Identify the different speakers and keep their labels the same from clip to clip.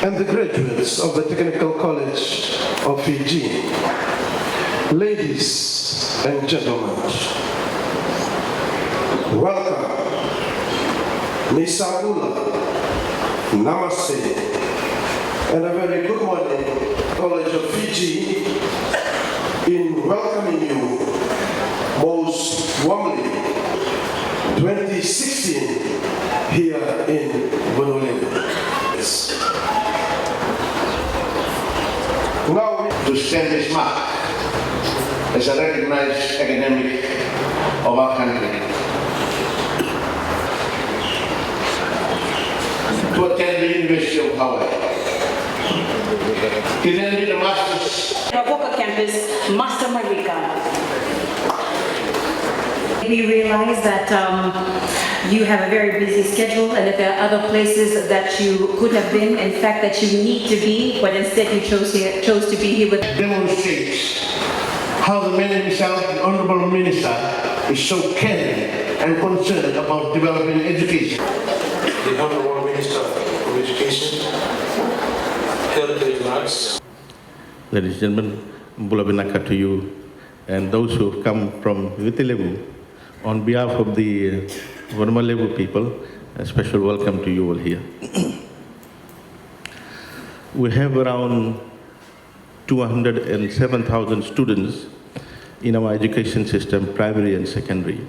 Speaker 1: and the graduates of the Technical College of Fiji, ladies and gentlemen, welcome, Misaula, Namaste, and a very good morning, College of Fiji, in welcoming you most warmly 2016 here in Honolulu. Now
Speaker 2: to stand this mark as a recognized academic of our country, to attend the University of Hawaii. He then did a master's.
Speaker 3: Labasa campus, Master Marika.
Speaker 4: We realize that you have a very busy schedule and that there are other places that you could have been, in fact, that you need to be, but instead you chose to be here with.
Speaker 2: Demonstrates how the man himself, the Honorable Minister, is so caring and concerned about developing education.
Speaker 1: the Honorable Minister of Education held the remarks.
Speaker 5: Ladies and gentlemen, Bulabinaka to you and those who have come from Vitilevu. On behalf of the Varmalevu people, a special welcome to you all here. We have around 207,000 students in our education system, primary and secondary.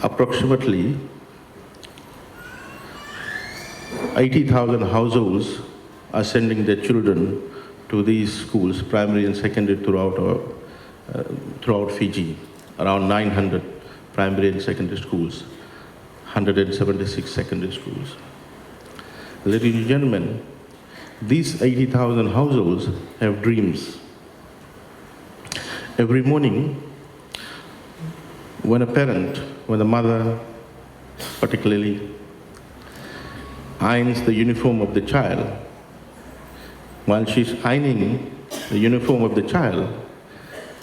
Speaker 5: Approximately 80,000 households are sending their children to these schools, primary and secondary, throughout Fiji. Around 900 primary and secondary schools, 176 secondary schools. Ladies and gentlemen, these 80,000 households have dreams. Every morning, when a parent, when the mother particularly, irons the uniform of the child, while she's ironing the uniform of the child,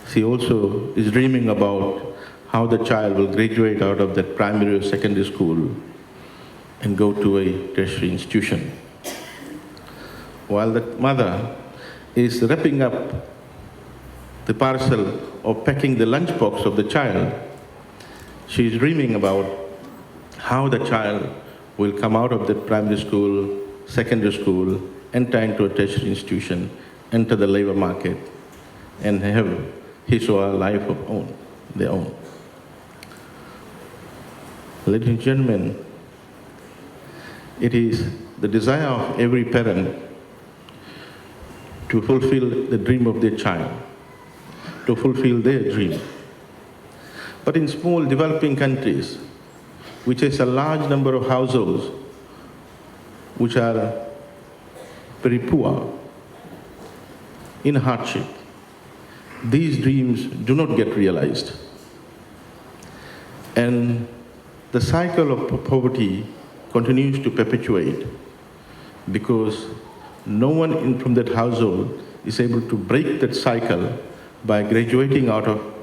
Speaker 5: she also is dreaming about how the child will graduate out of that primary or secondary school and go to a tertiary institution. While that mother is wrapping up the parcel or packing the lunchbox of the child, she is dreaming about how the child will come out of that primary school, secondary school, enter into a tertiary institution, enter the labor market, and have his or her life of their own. Ladies and gentlemen, it is the desire of every parent to fulfill the dream of their child, to fulfill their dream. But in small developing countries, which has a large number of households which are very poor, in hardship, these dreams do not get realized. And the cycle of poverty continues to perpetuate because no one from that household is able to break that cycle by graduating out of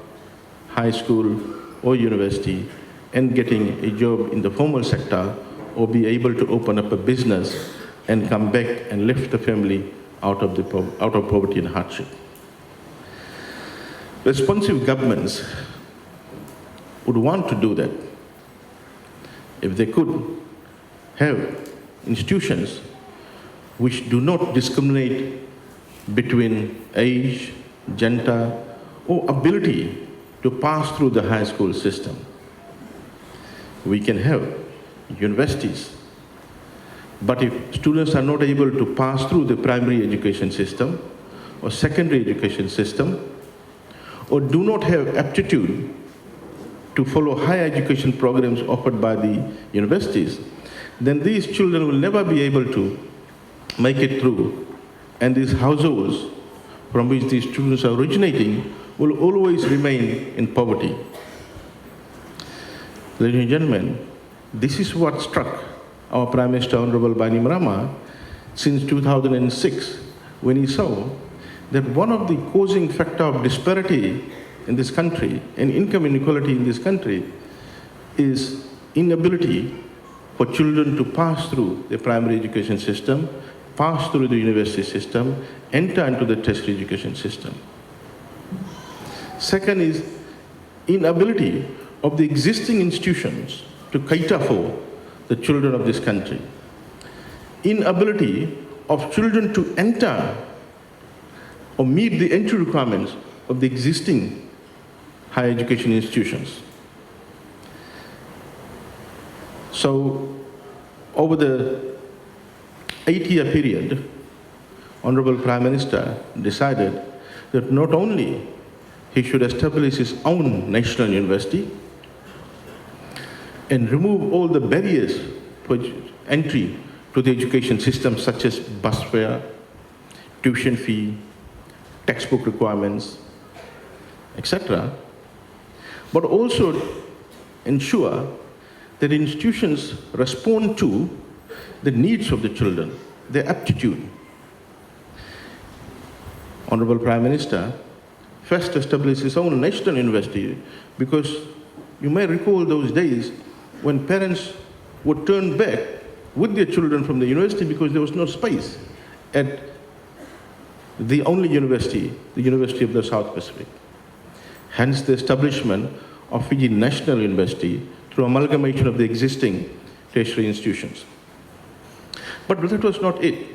Speaker 5: high school or university and getting a job in the formal sector or be able to open up a business and come back and lift the family out of poverty and hardship. Responsive governments would want to do that if they could have institutions which do not discriminate between age, gender, or ability to pass through the high school system. We can have universities, but if students are not able to pass through the primary education system or secondary education system, or do not have aptitude to follow higher education programs offered by the universities, then these children will never be able to make it through. And these households from which these students are originating will always remain in poverty. Ladies and gentlemen, this is what struck our Prime Minister, Honorable Bainimarama, since 2006, when he saw that one of the causing factor of disparity in this country and income inequality in this country is inability for children to pass through the primary education system, pass through the university system, enter into the tertiary education system. Second is inability of the existing institutions to cater for the children of this country. Inability of children to enter or meet the entry requirements of the existing higher education institutions. So, over the 8-year period, Honorable Prime Minister decided that not only he should establish his own national university and remove all the barriers for entry to the education system, such as bus fare, tuition fee, textbook requirements, etc., but also ensure that institutions respond to the needs of the children, their aptitude. Honorable Prime Minister first established his own national university because you may recall those days when parents would turn back with their children from the university because there was no space at the only university, the University of the South Pacific. Hence the establishment of Fiji National University through amalgamation of the existing tertiary institutions. But that was not it.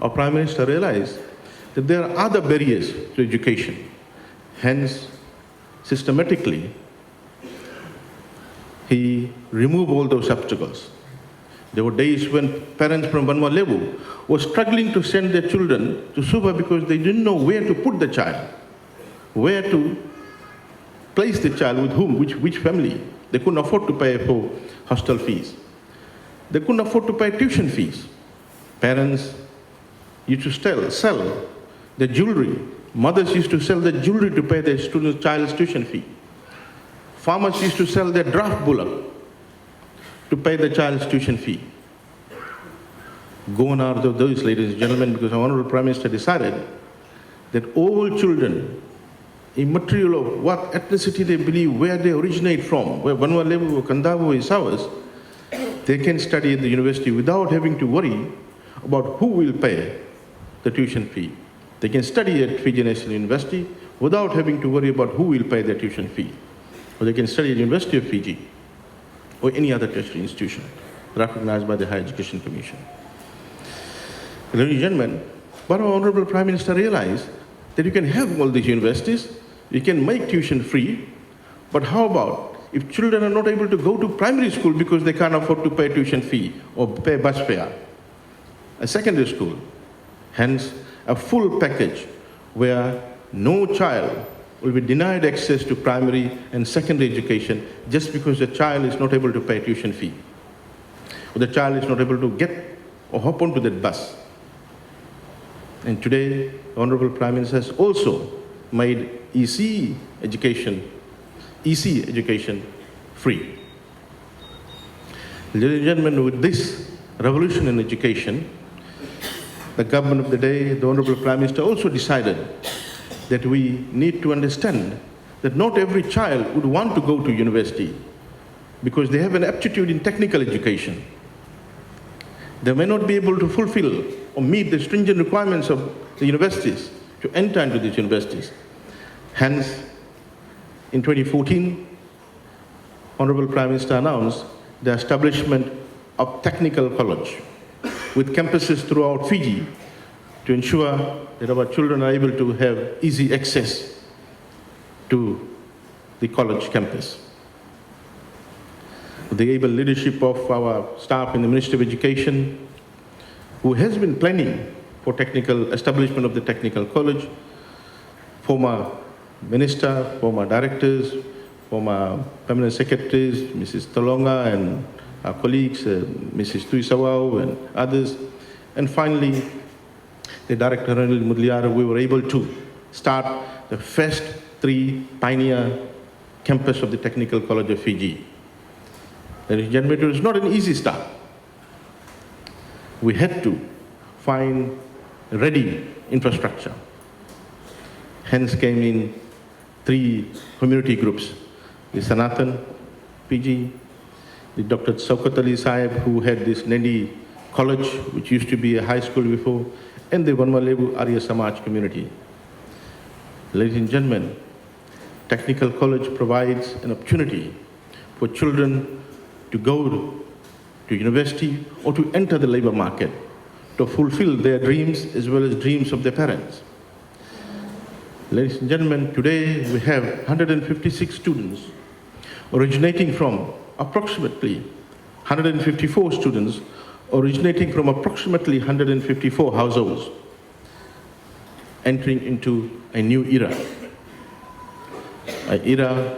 Speaker 5: Our Prime Minister realized that there are other barriers to education. Hence, systematically, he removed all those obstacles. There were days when parents from Vanua Levu were struggling to send their children to Suva because they didn't know where to put the child, where to place the child with whom, which family. They couldn't afford to pay for hostel fees. They couldn't afford to pay tuition fees. Parents used to sell their jewelry. Mothers used to sell their jewelry to pay their child's tuition fee. Farmers used to sell their draft bullock to pay the child's tuition fee. Gone are those, ladies and gentlemen, because our Honorable Prime Minister decided that all children, immaterial of what ethnicity they believe, where they originate from, where Vanua Levu or Kandavu is ours, they can study at the university without having to worry about who will pay the tuition fee. They can study at Fiji National University without having to worry about who will pay their tuition fee. Or they can study at the University of Fiji or any other tertiary institution recognized by the Higher Education Commission. Ladies and gentlemen, but our Honorable Prime Minister realized that you can have all these universities, you can make tuition free, but how about if children are not able to go to primary school because they can't afford to pay tuition fee or pay bus fare, a secondary school, hence a full package where no child will be denied access to primary and secondary education just because the child is not able to pay tuition fee, or the child is not able to get or hop onto that bus. And today, the Honorable Prime Minister has also made EC education free. Ladies and gentlemen, with this revolution in education, the government of the day, the Honorable Prime Minister also decided that we need to understand that not every child would want to go to university because they have an aptitude in technical education. They may not be able to fulfill or meet the stringent requirements of the universities to enter into these universities. Hence, in 2014, Honorable Prime Minister announced the establishment of Technical College with campuses throughout Fiji to ensure that our children are able to have easy access to the college campus. With the able leadership of our staff in the Ministry of Education, who has been planning for technical establishment of the Technical College, former Minister, former directors, former permanent secretaries, Mrs. Talonga and our colleagues, Mrs. Tuisawau and others, and finally, the Director General Mudliara, we were able to start the first 3 pioneer campus of the Technical College of Fiji. Ladies and gentlemen, it was not an easy start. We had to find ready infrastructure. Hence came in 3 community groups, the Sanatan, Fiji, the Dr. Saukat Ali Sahib, who had this Nendi College, which used to be a high school before, and the Vanwalevu Arya Samaj community. Ladies and gentlemen, Technical College provides an opportunity for children to go to university or to enter the labor market to fulfill their dreams as well as dreams of their parents. Ladies and gentlemen, today we have 156 students originating from approximately 154 students originating from approximately 154 households, entering into a new era, an era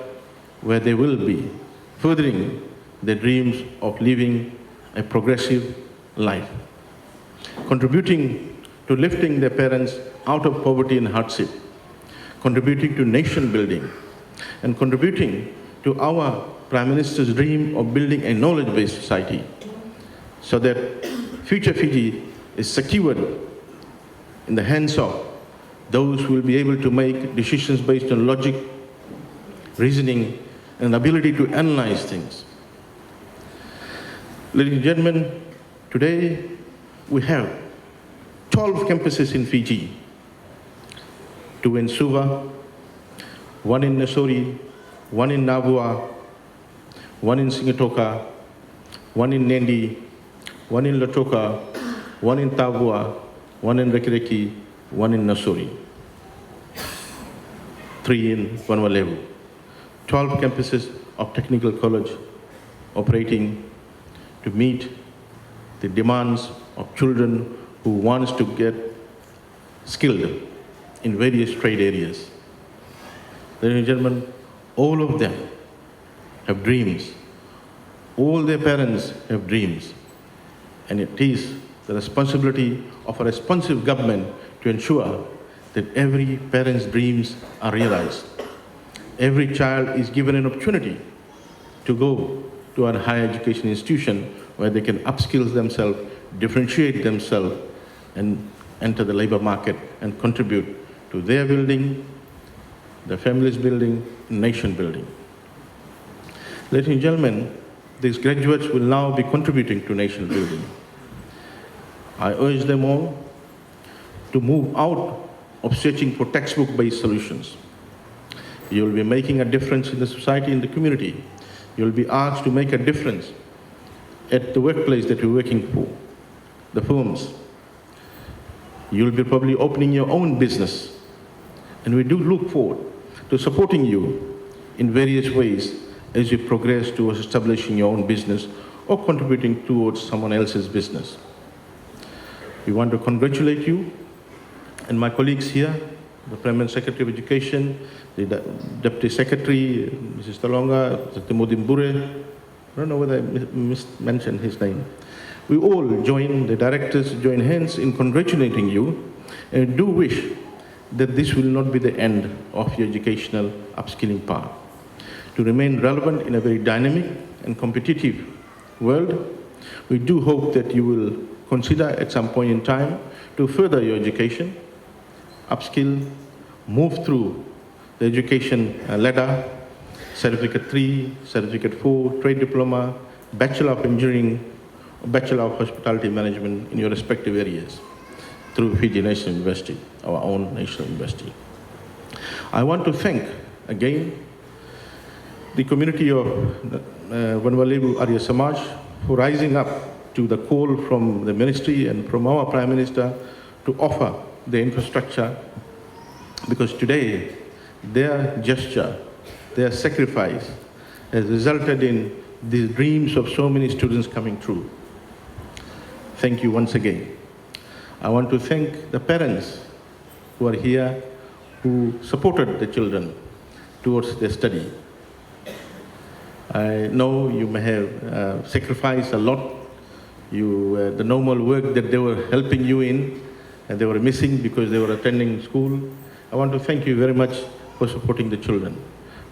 Speaker 5: where they will be furthering their dreams of living a progressive life, contributing to lifting their parents out of poverty and hardship, contributing to nation building, and contributing to our Prime Minister's dream of building a knowledge-based society so that future Fiji is secured in the hands of those who will be able to make decisions based on logic, reasoning, and ability to analyze things. Ladies and gentlemen, today we have 12 campuses in Fiji, 2 in Suva, 1 in Nassori, 1 in Navua, 1 in Singatoka, 1 in Nendi, 1 in Latoka, 1 in Tavua, 1 in Rekireki, 1 in Nassori, 3 in Vanwalevu. 12 campuses of Technical College operating to meet the demands of children who wants to get skilled in various trade areas. Ladies and gentlemen, all of them have dreams. All their parents have dreams. And it is the responsibility of a responsive government to ensure that every parent's dreams are realized. Every child is given an opportunity to go to a higher education institution where they can upskill themselves, differentiate themselves, and enter the labor market and contribute to their building, the family's building, nation building. Ladies and gentlemen, these graduates will now be contributing to nation building. I urge them all to move out of searching for textbook-based solutions. You will be making a difference in the society and the community. You will be asked to make a difference at the workplace that you're working for, the firms. You will be probably opening your own business. And we do look forward to supporting you in various ways as you progress towards establishing your own business or contributing towards someone else's business. We want to congratulate you and my colleagues here, the Permanent Secretary of Education, the Deputy Secretary, Mrs. Talonga, the Timothy Mbure. I don't know whether I mentioned his name. We all join, the directors join hands in congratulating you and do wish that this will not be the end of your educational upskilling path. To remain relevant in a very dynamic and competitive world, we do hope that you will consider at some point in time to further your education, upskill, move through the education ladder, Certificate 3, Certificate 4, Trade Diploma, Bachelor of Engineering, Bachelor of Hospitality Management in your respective areas through Fiji National University, our own national university. I want to thank again the community of Vanwalevu Arya Samaj for rising up to the call from the ministry and from our Prime Minister to offer the infrastructure, because today their gesture, their sacrifice has resulted in the dreams of so many students coming true. Thank you once again. I want to thank the parents who are here, who supported the children towards their study. I know you may have sacrificed a lot. The normal work that they were helping you in, and they were missing because they were attending school. I want to thank you very much for supporting the children.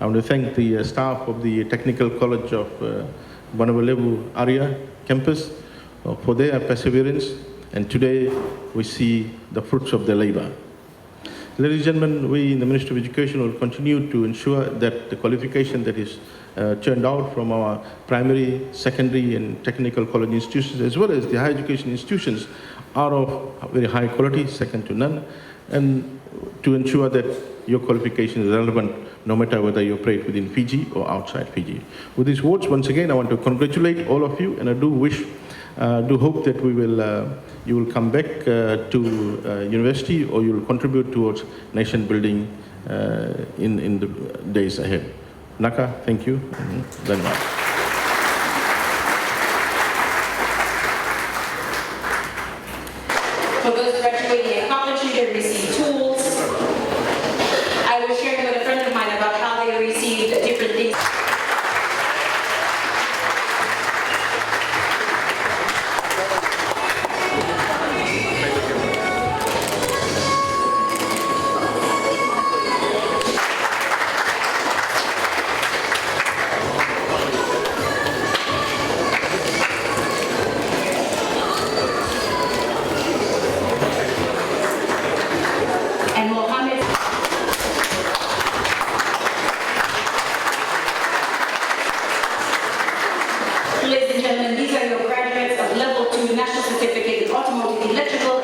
Speaker 5: I want to thank the staff of the Technical College of Vanwalevu Arya campus for their perseverance, and today we see the fruits of their labor. Ladies and gentlemen, we in the Ministry of Education will continue to ensure that the qualification that is turned out from our primary, secondary, and technical college institutions, as well as the higher education institutions, are of very high quality, second to none, and to ensure that your qualification is relevant no matter whether you operate within Fiji or outside Fiji. With these words, once again, I want to congratulate all of you, and I do hope that you will come back to university, or you will contribute towards nation building in the days ahead. Naka, thank you. Very much.
Speaker 3: For those graduating in Carpentry, they receive tools. I was sharing with a friend of mine about how they received different things. And Mohammed. Ladies and gentlemen, these are your graduates of Level 2 National Certificate in Automotive Electrical